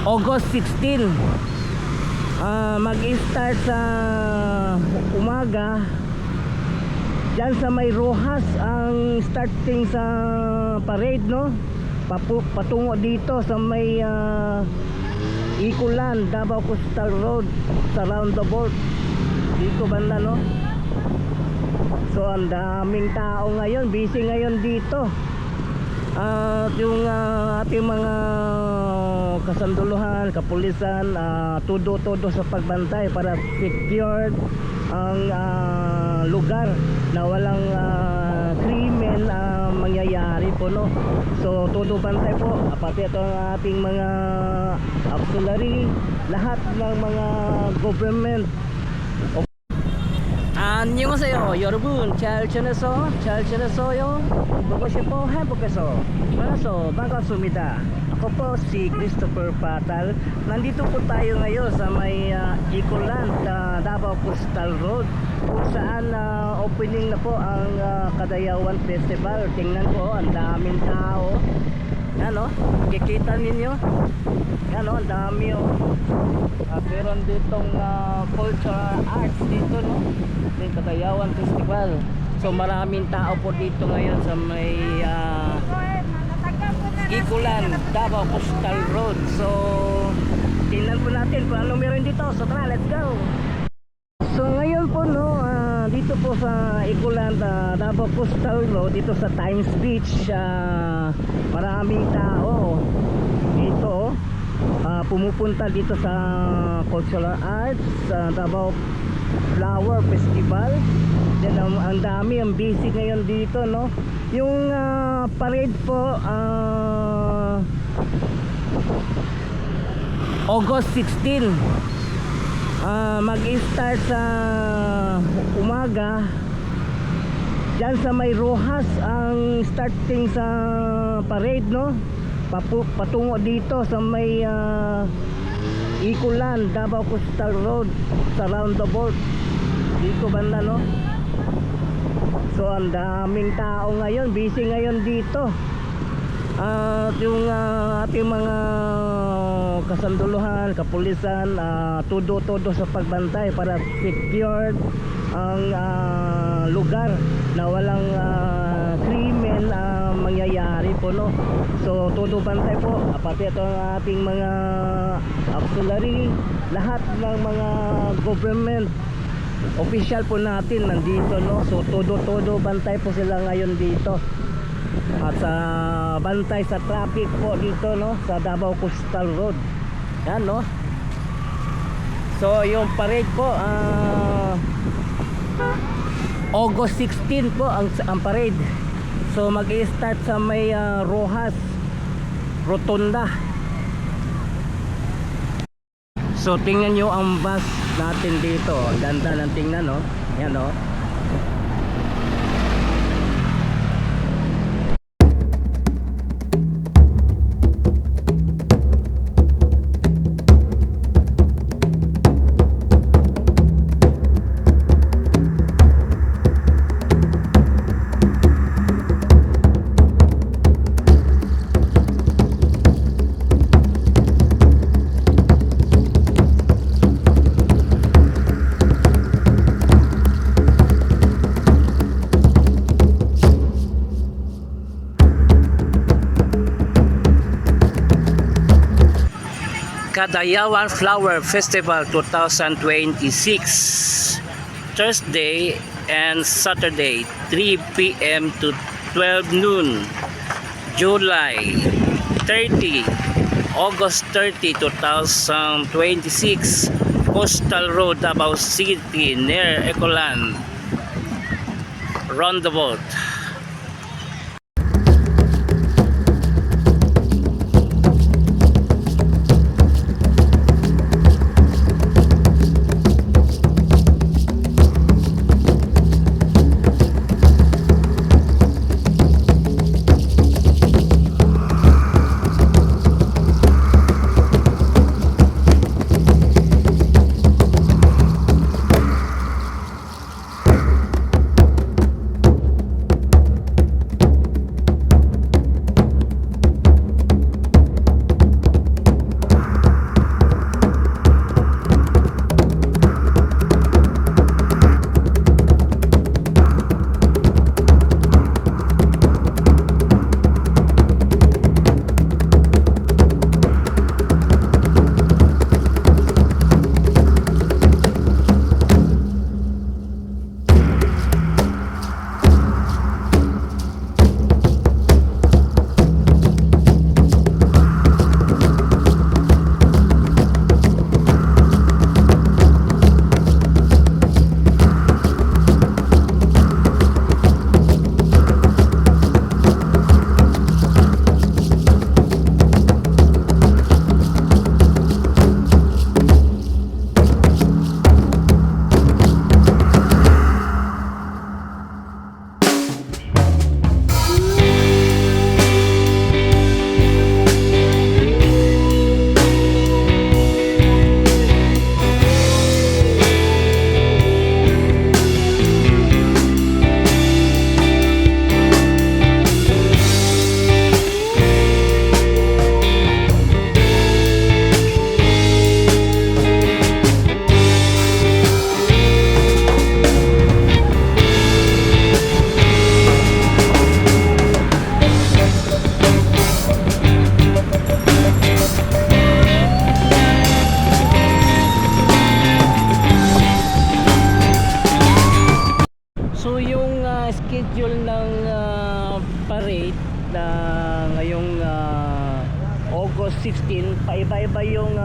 August 16. Mag-start sa umaga. Diyan sa may Rojas ang starting sa parade, no? Patungo dito sa may Ikulan, Davao Coastal Road sa roundabout dito banda, no? So ang daming tao ngayon, busy ngayon dito. At yung ating mga kasanduluhan, kapulisan, todo sa pagbantay para secured ang lugar na walang krimen mangyayari po, no? So todo bantay po, pati ito ang ating mga auxiliary, lahat ng mga government. 안녕하세요 여러분, 잘 지냈어요? 보고 싶어 해보겠어. 만나서 반갑습니다. Ako po si Christopher Patal. Nandito po tayo ngayon sa may Ikulan, Davao Coastal Road, kung saan opening na po ang Kadayawan Festival. Tingnan po, ang daming tao. Ano, kikita ninyo? Ano, ang dami, oh. Meron ditong cultural arts dito, no? Yung Kadayawan Festival. So maraming tao po dito ngayon sa may Ikulan, Davao Coastal Road. So tingnan po natin kung ano meron dito. So tara, let's go. So ngayon po, no, dito po sa Ikulan, Davao Coastal Road, dito sa Times Beach, maraming tao dito, pumupunta dito sa Cultural Arts, Davao Flower Festival. Then ang dami, ang busy ngayon dito, no? Yung parade po August 16. Mag-start sa umaga. Diyan sa may Rojas ang starting sa parade, no? Patungo dito sa may Ikulan, Davao Coastal Road sa roundabout dito banda, no? So ang daming tao ngayon, busy ngayon dito. At yung ating mga kasanduluhan, kapulisan, todo sa pagbantay para secured ang lugar na walang krimen mangyayari po, no? So todo bantay po, pati ito ang ating mga auxiliary, lahat ng mga government official po natin nandito, no? So todo bantay po sila ngayon dito. At sa bantay sa traffic po dito, no, sa Davao Coastal Road. Yan, no. So yung parade po August 16 po ang parade. So mag-i-start sa may Rojas Rotunda. So tingnan nyo ang bus natin dito. Ganda ng tingnan, no. Yan, no. Kadayawan Flower Festival 2026, Thursday and Saturday, 3 p.m. to 12 noon, July 30, August 30, 2026, Coastal Road, Davao City, near Ikulan, roundabout. August 16, paiba-iba yung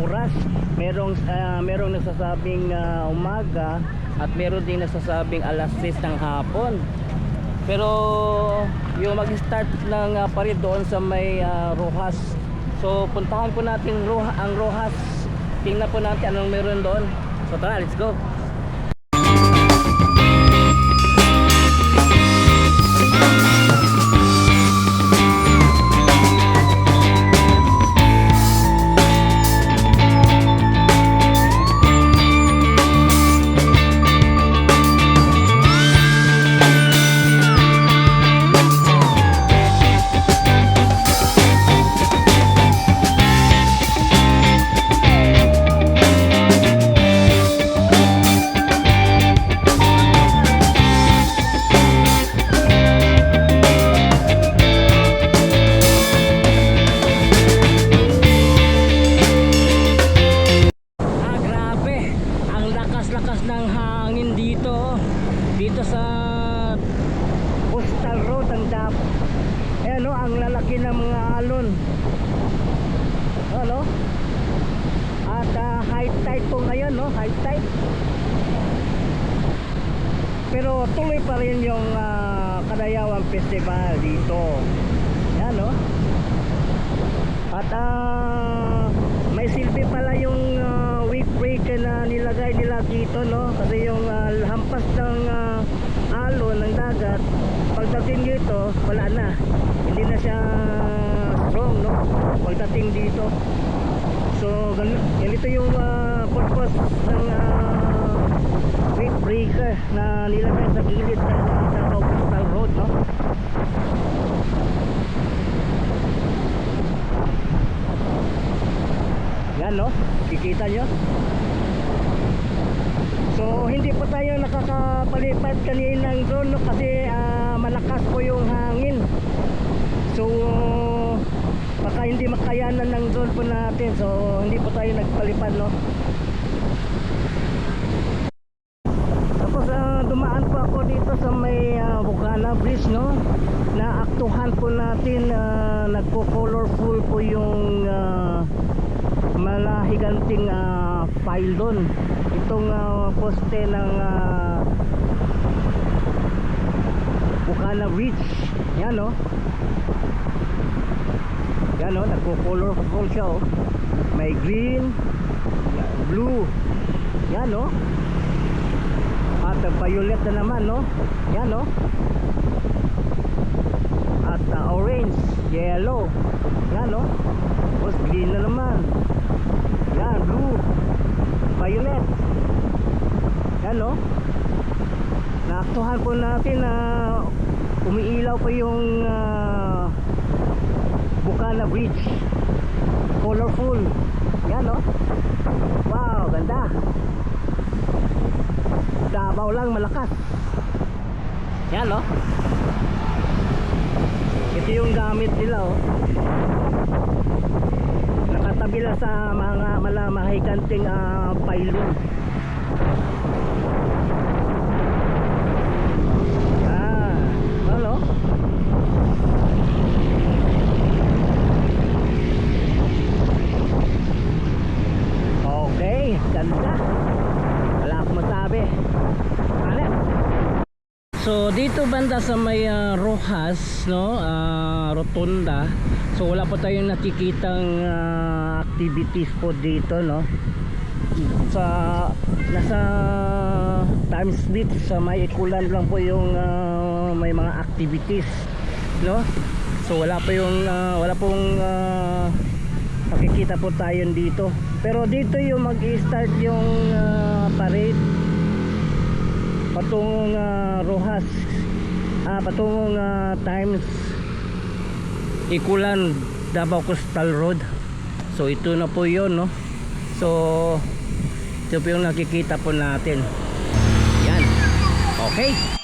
oras. Merong nagsasabing umaga at meron din nagsasabing alas 6 ng hapon. Pero yung mag-start ng parade doon sa may Rojas. So puntahan po natin ang Rojas. Tingnan po natin anong meron doon. So tara, let's go. Lakas ng hangin dito sa Coastal Road ang Davao. Ayan o, ang lalaki ng mga alon. Ano? At high tide po ngayon, no? High tide. Pero tuloy pa rin yung Kadayawan Festival dito. Ayan no? At may silbi pala yung week break na nilagay nila dito, no? Kasi yung hampas ng alon ng dagat, pagdating dito wala na, hindi na siya strong, no? Pagdating dito, so ganito yung purpose ng week breaker na nilagay sa gilid ng Coastal Road, no? Yan, no? Kikita nyo? So hindi po tayo nakakapalipad kaninang drone, no? Kasi malakas po yung hangin. So baka hindi makayanan ng drone po natin. So hindi po tayo nagpalipad, no? Tapos dumaan po ako dito sa may Bukana Bridge, no? Naaktuhan po natin, nagpo-colorful po yung malahiganting pylon. Itong poste ng Bukana Bridge. Yan, no? Yan, no? Nagpo-colorful siya, oh. May green, blue. Yan, no? At violet na naman, no? Yan, no? At orange, yellow. Yan, no? Tapos green na naman. Yan, blue, violet. Yan, no? Naaktuhan po natin na umiilaw pa yung Bukana Bridge. Colorful. Yan, no? Wow, ganda. Davao lang malakas. Yan, no? Ito yung gamit nila, oh. Nakatabi lang sa mga malamahikanting pylon. Ano? Okay, ganda. Wala akong masabi. Ano? So dito banda sa may Rojas, no, Rotunda. So wala pa tayong nakikitang activities po dito, no. Nasa Times Street sa may Ikulan lang po yung may mga activities, no. So wala pong makikita po tayo dito. Pero dito yung mag-i-start yung parade patungong Rojas, patungong Times Ikulan, Davao Coastal Road. So ito na po yun, no. So ito po yung nakikita po natin. Yan. Okay.